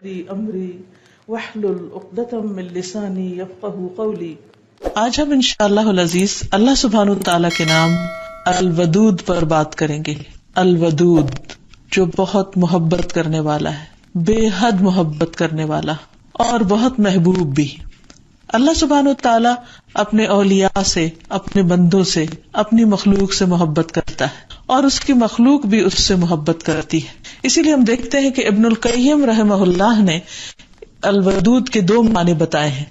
امری واحلل عقدۃ من لسانی یفقہوا قولی۔ آج ہم انشاءاللہ العزیز اللہ سبحانہ وتعالی کے نام الودود پر بات کریں گے۔ الودود جو بہت محبت کرنے والا ہے، بے حد محبت کرنے والا اور بہت محبوب بھی۔ اللہ سبحانہ وتعالی اپنے اولیاء سے، اپنے بندوں سے، اپنی مخلوق سے محبت کرتا ہے اور اس کی مخلوق بھی اس سے محبت کرتی ہے۔ اسی لیے ہم دیکھتے ہیں کہ ابن القیم رحمہ اللہ نے الودود کے دو معنی بتائے ہیں۔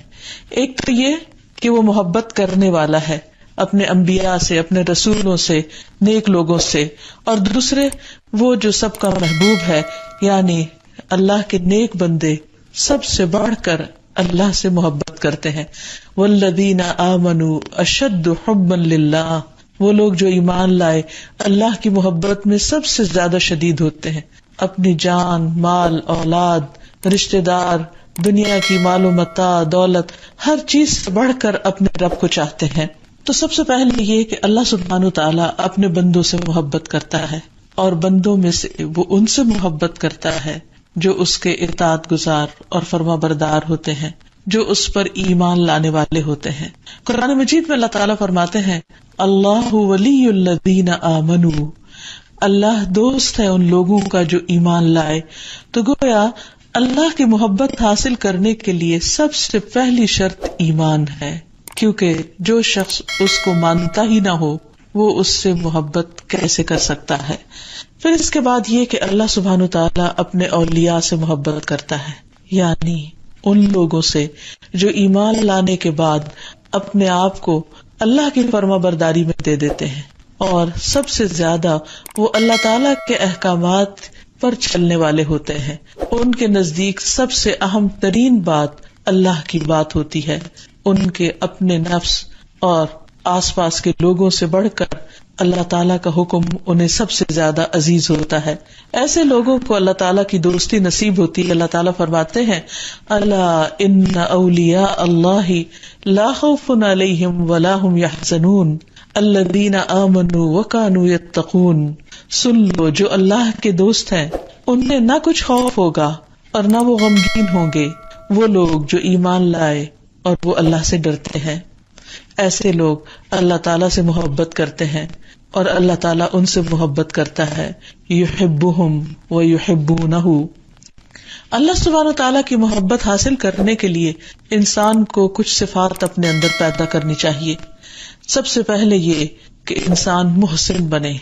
ایک تو یہ کہ وہ محبت کرنے والا ہے اپنے انبیاء سے، اپنے رسولوں سے، نیک لوگوں سے، اور دوسرے وہ جو سب کا محبوب ہے، یعنی اللہ کے نیک بندے سب سے بڑھ کر اللہ سے محبت کرتے ہیں۔ والذین آمنوا اشد حبا للہ، وہ لوگ جو ایمان لائے اللہ کی محبت میں سب سے زیادہ شدید ہوتے ہیں، اپنی جان، مال، اولاد، رشتہ دار، دنیا کی مال و متاع، دولت، ہر چیز سے بڑھ کر اپنے رب کو چاہتے ہیں۔ تو سب سے پہلے یہ کہ اللہ سبحانہ وتعالی اپنے بندوں سے محبت کرتا ہے، اور بندوں میں سے وہ ان سے محبت کرتا ہے جو اس کے اطاعت گزار اور فرما بردار ہوتے ہیں، جو اس پر ایمان لانے والے ہوتے ہیں۔ قرآن مجید میں اللہ تعالیٰ فرماتے ہیں اللہ ولی الذین آمنوا، اللہ دوست ہے ان لوگوں کا جو ایمان لائے۔ تو گویا اللہ کی محبت حاصل کرنے کے لیے سب سے پہلی شرط ایمان ہے، کیونکہ جو شخص اس کو مانتا ہی نہ ہو وہ اس سے محبت کیسے کر سکتا ہے۔ پھر اس کے بعد یہ کہ اللہ سبحانہ وتعالیٰ اپنے اولیاء سے محبت کرتا ہے، یعنی ان لوگوں سے جو ایمان لانے کے بعد اپنے آپ کو اللہ کی فرما برداری میں دے دیتے ہیں، اور سب سے زیادہ وہ اللہ تعالیٰ کے احکامات پر چلنے والے ہوتے ہیں۔ ان کے نزدیک سب سے اہم ترین بات اللہ کی بات ہوتی ہے، ان کے اپنے نفس اور آس پاس کے لوگوں سے بڑھ کر اللہ تعالیٰ کا حکم انہیں سب سے زیادہ عزیز ہوتا ہے۔ ایسے لوگوں کو اللہ تعالیٰ کی دوستی نصیب ہوتی ہے۔ اللہ تعالیٰ فرماتے ہیں الا ان اولیاء اللہ لا خوف علیہم ولا هم يحزنون الذین آمنوا وکانوا یتقون۔ سن لو، جو اللہ کے دوست ہیں انہیں نہ کچھ خوف ہوگا اور نہ وہ غمگین ہوں گے، وہ لوگ جو ایمان لائے اور وہ اللہ سے ڈرتے ہیں۔ ایسے لوگ اللہ تعالیٰ سے محبت کرتے ہیں اور اللہ تعالیٰ ان سے محبت کرتا ہے۔ یحبہم ویحبونہ۔ اللہ سبحانہ تعالیٰ کی محبت حاصل کرنے کے لیے انسان کو کچھ صفات اپنے اندر پیدا کرنی چاہیے۔ سب سے پہلے یہ کہ انسان محسن بنے،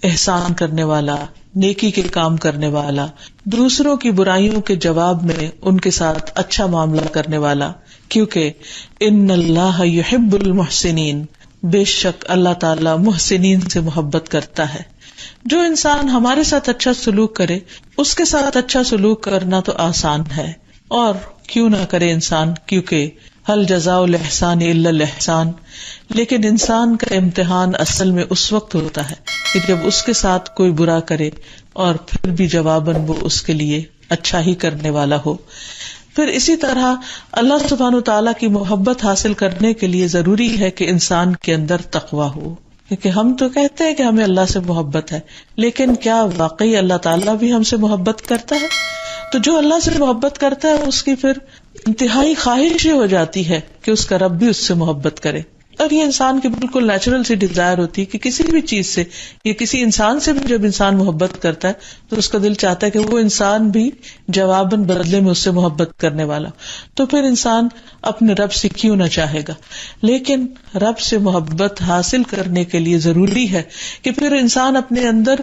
احسان کرنے والا، نیکی کے کام کرنے والا، دوسروں کی برائیوں کے جواب میں ان کے ساتھ اچھا معاملہ کرنے والا، کیونکہ ان اللہ یحب المحسنین، بے شک اللہ تعالی محسنین سے محبت کرتا ہے۔ جو انسان ہمارے ساتھ اچھا سلوک کرے اس کے ساتھ اچھا سلوک کرنا تو آسان ہے، اور کیوں نہ کرے انسان، کیونکہ هل جزاء الاحسان الا الاحسان۔ لیکن انسان کا امتحان اصل میں اس وقت ہوتا ہے کہ جب اس کے ساتھ کوئی برا کرے اور پھر بھی جواباً وہ اس کے لیے اچھا ہی کرنے والا ہو۔ پھر اسی طرح اللہ سبحانہ وتعالیٰ کی محبت حاصل کرنے کے لیے ضروری ہے کہ انسان کے اندر تقویٰ ہو، کیونکہ ہم تو کہتے ہیں کہ ہمیں اللہ سے محبت ہے، لیکن کیا واقعی اللہ تعالیٰ بھی ہم سے محبت کرتا ہے؟ تو جو اللہ سے محبت کرتا ہے اس کی پھر انتہائی خواہش یہ ہو جاتی ہے کہ اس کا رب بھی اس سے محبت کرے، اور یہ انسان کی بالکل نیچرل سی ڈیزائر ہوتی ہے کہ کسی بھی چیز سے یا کسی انسان سے بھی جب انسان محبت کرتا ہے تو اس کا دل چاہتا ہے کہ وہ انسان بھی جواباً بدلے میں اس سے محبت کرنے والا۔ تو پھر انسان اپنے رب سے کیوں نہ چاہے گا؟ لیکن رب سے محبت حاصل کرنے کے لیے ضروری ہے کہ پھر انسان اپنے اندر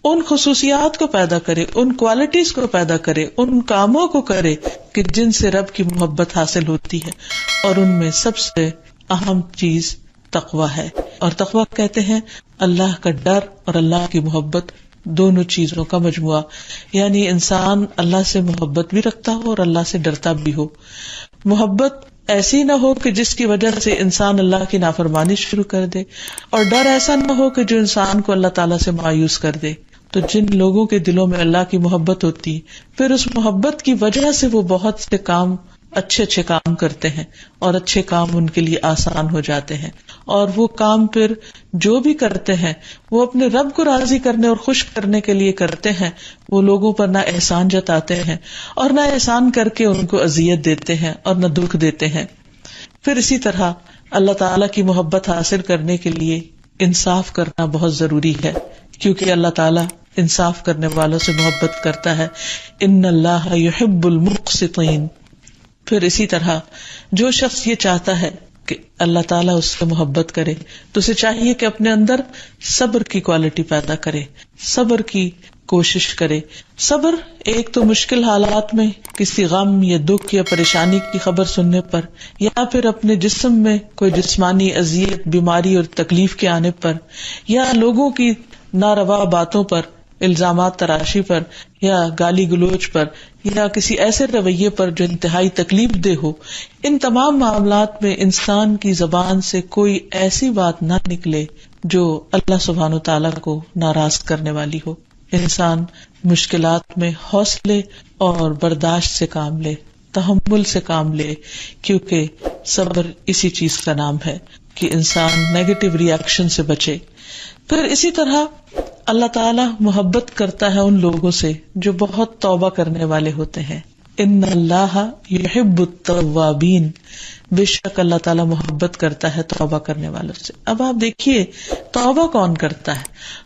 ان خصوصیات کو پیدا کرے، ان کوالٹیز کو پیدا کرے، ان کاموں کو کرے کہ جن سے رب کی محبت حاصل ہوتی ہے، اور ان میں سب سے اہم چیز تقویٰ ہے۔ اور تقویٰ کہتے ہیں اللہ کا ڈر اور اللہ کی محبت، دونوں چیزوں کا مجموعہ، یعنی انسان اللہ سے محبت بھی رکھتا ہو اور اللہ سے ڈرتا بھی ہو۔ محبت ایسی نہ ہو کہ جس کی وجہ سے انسان اللہ کی نافرمانی شروع کر دے، اور ڈر ایسا نہ ہو کہ جو انسان کو اللہ تعالیٰ سے مایوس کر دے۔ تو جن لوگوں کے دلوں میں اللہ کی محبت ہوتی، پھر اس محبت کی وجہ سے وہ بہت سے کام اچھے اچھے کام کرتے ہیں اور اچھے کام ان کے لیے آسان ہو جاتے ہیں، اور وہ کام پھر جو بھی کرتے ہیں وہ اپنے رب کو راضی کرنے اور خوش کرنے کے لیے کرتے ہیں. وہ لوگوں پر نہ احسان جتاتے ہیں اور نہ احسان کر کے ان کو اذیت دیتے ہیں اور نہ دکھ دیتے ہیں. پھر اسی طرح اللہ تعالیٰ کی محبت حاصل کرنے کے لیے انصاف کرنا بہت ضروری ہے، کیونکہ اللہ تعالیٰ انصاف کرنے والوں سے محبت کرتا ہے. ان اللہ یحب المقسطین. پھر اسی طرح جو شخص یہ چاہتا ہے کہ اللہ تعالیٰ اس سے محبت کرے تو اسے چاہیے کہ اپنے اندر صبر کی کوالٹی پیدا کرے، صبر کی کوشش کرے. صبر ایک تو مشکل حالات میں کسی غم یا دکھ یا پریشانی کی خبر سننے پر، یا پھر اپنے جسم میں کوئی جسمانی اذیت، بیماری اور تکلیف کے آنے پر، یا لوگوں کی ناروا باتوں پر، الزامات تراشی پر، یا گالی گلوچ پر، یا کسی ایسے رویے پر جو انتہائی تکلیف دہ ہو. ان تمام معاملات میں انسان کی زبان سے کوئی ایسی بات نہ نکلے جو اللہ سبحانہ وتعالیٰ کو ناراض کرنے والی ہو. انسان مشکلات میں حوصلے اور برداشت سے کام لے، تحمل سے کام لے، کیونکہ صبر اسی چیز کا نام ہے کہ انسان نیگیٹو ری ایکشن سے بچے. پھر اسی طرح اللہ تعالیٰ محبت کرتا ہے ان لوگوں سے جو بہت توبہ کرنے والے ہوتے ہیں. ان اللہ یحب التوابین. بے شک اللہ تعالیٰ محبت کرتا ہے توبہ کرنے والوں سے. اب آپ دیکھیے توبہ کون کرتا ہے؟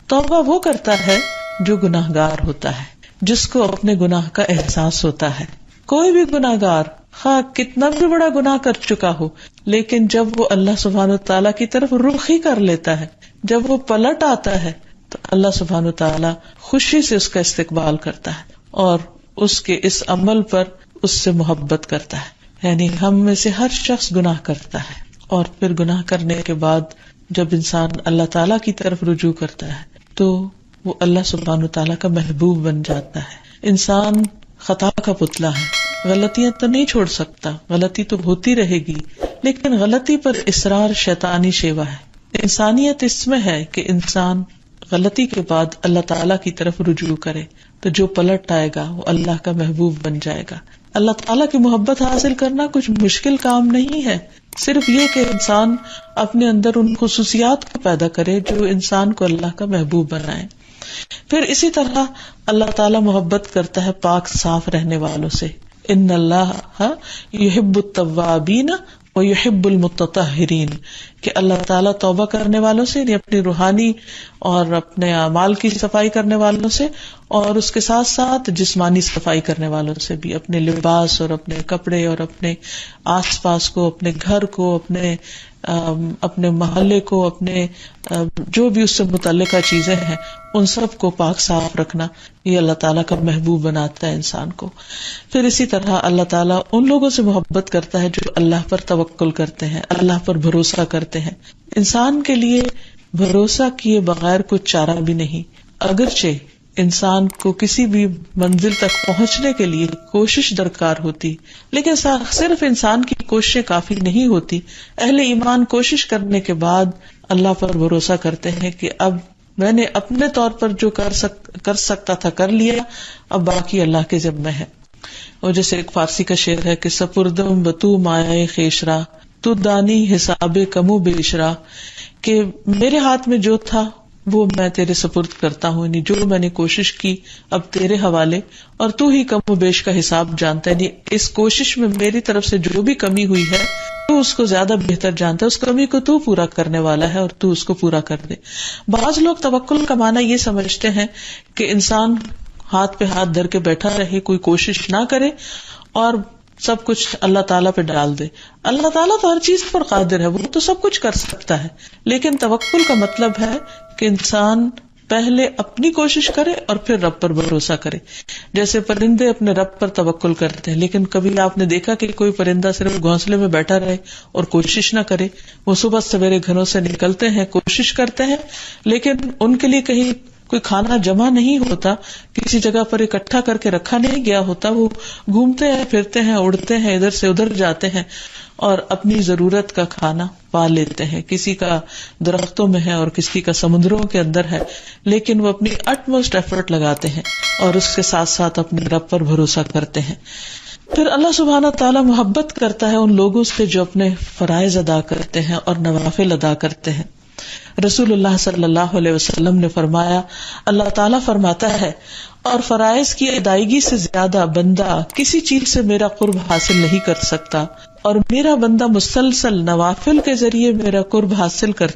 توبہ وہ کرتا ہے جو گناہگار ہوتا ہے، جس کو اپنے گناہ کا احساس ہوتا ہے. کوئی بھی گناہگار خواہ کتنا بھی بڑا گناہ کر چکا ہو، لیکن جب وہ اللہ سبحانہ وتعالیٰ کی طرف رخ ہی کر لیتا ہے، جب وہ پلٹ آتا ہے، تو اللہ سبحانہ وتعالیٰ خوشی سے اس کا استقبال کرتا ہے اور اس کے اس عمل پر اس سے محبت کرتا ہے. یعنی ہم میں سے ہر شخص گناہ کرتا ہے، اور پھر گناہ کرنے کے بعد جب انسان اللہ تعالیٰ کی طرف رجوع کرتا ہے تو وہ اللہ سبحانہ وتعالیٰ کا محبوب بن جاتا ہے. انسان خطا کا پتلا ہے، غلطیاں تو نہیں چھوڑ سکتا، غلطی تو ہوتی رہے گی، لیکن غلطی پر اصرار شیطانی شیوا ہے. انسانیت اس میں ہے کہ انسان غلطی کے بعد اللہ تعالیٰ کی طرف رجوع کرے، تو جو پلٹ آئے گا وہ اللہ کا محبوب بن جائے گا. اللہ تعالیٰ کی محبت حاصل کرنا کچھ مشکل کام نہیں ہے، صرف یہ کہ انسان اپنے اندر ان خصوصیات کو پیدا کرے جو انسان کو اللہ کا محبوب بنائے. پھر اسی طرح اللہ تعالیٰ محبت کرتا ہے پاک صاف رہنے والوں سے. ان اللہ یحب التوابین ویحب المتطہرین. کہ اللہ تعالیٰ توبہ کرنے والوں سے، یعنی اپنی روحانی اور اپنے اعمال کی صفائی کرنے والوں سے، اور اس کے ساتھ ساتھ جسمانی صفائی کرنے والوں سے بھی، اپنے لباس اور اپنے کپڑے اور اپنے آس پاس کو، اپنے گھر کو، اپنے محلے کو، اپنے جو بھی اس سے متعلقہ چیزیں ہیں ان سب کو پاک صاف رکھنا، یہ اللہ تعالیٰ کا محبوب بناتا ہے انسان کو. پھر اسی طرح اللہ تعالیٰ ان لوگوں سے محبت کرتا ہے جو اللہ پر توکل کرتے ہیں، اللہ پر بھروسہ کرتے ہیں. انسان کے لیے بھروسہ کیے بغیر کچھ چارہ بھی نہیں. اگرچہ انسان کو کسی بھی منزل تک پہنچنے کے لیے کوشش درکار ہوتی، لیکن صرف انسان کی کوششیں کافی نہیں ہوتی. اہل ایمان کوشش کرنے کے بعد اللہ پر بھروسہ کرتے ہیں کہ اب میں نے اپنے طور پر جو کر سکتا تھا کر لیا، اب باقی اللہ کے ذمہ ہے. اور جیسے ایک فارسی کا شعر ہے کہ سپردم بتو مایا خیشرا تو دانی حساب کمو بیشرا. کہ میرے ہاتھ میں جو تھا وہ میں تیرے سپرد کرتا ہوں، یعنی جو میں نے کوشش کی اب تیرے حوالے، اور تو ہی کم و بیش کا حساب جانتا ہے. یعنی اس کوشش میں میری طرف سے جو بھی کمی ہوئی ہے تو اس کو زیادہ بہتر جانتا ہے، اس کمی کو تو پورا کرنے والا ہے اور تو اس کو پورا کر دے. بعض لوگ توکل کا معنی یہ سمجھتے ہیں کہ انسان ہاتھ پہ ہاتھ دھر کے بیٹھا رہے، کوئی کوشش نہ کرے اور سب کچھ اللہ تعالیٰ پہ ڈال دے. اللہ تعالیٰ تو ہر چیز پر قادر ہے، وہ تو سب کچھ کر سکتا ہے، لیکن توکل کا مطلب ہے کہ انسان پہلے اپنی کوشش کرے اور پھر رب پر بھروسہ کرے. جیسے پرندے اپنے رب پر توکل کرتے ہیں، لیکن کبھی آپ نے دیکھا کہ کوئی پرندہ صرف گھونسلے میں بیٹھا رہے اور کوشش نہ کرے؟ وہ صبح سویرے گھروں سے نکلتے ہیں، کوشش کرتے ہیں، لیکن ان کے لیے کہیں کوئی کھانا جمع نہیں ہوتا، کسی جگہ پر اکٹھا کر کے رکھا نہیں گیا ہوتا. وہ گھومتے ہیں، پھرتے ہیں، اڑتے ہیں، ادھر سے ادھر جاتے ہیں اور اپنی ضرورت کا کھانا پا لیتے ہیں. کسی کا درختوں میں ہے اور کسی کا سمندروں کے اندر ہے، لیکن وہ اپنی اٹموسٹ ایفرٹ لگاتے ہیں اور اس کے ساتھ ساتھ اپنے رب پر بھروسہ کرتے ہیں. پھر اللہ سبحانہ تعالیٰ محبت کرتا ہے ان لوگوں سے جو اپنے فرائض ادا کرتے ہیں اور نوافل ادا کرتے ہیں. رسول اللہ صلی اللہ علیہ وسلم نے فرمایا، اللہ تعالیٰ فرماتا ہے، اور فرائض کی ادائیگی سے زیادہ بندہ کسی چیز سے میرا قرب حاصل نہیں کر سکتا، اور میرا بندہ مسلسل نوافل کے ذریعے میرا قرب حاصل کرتا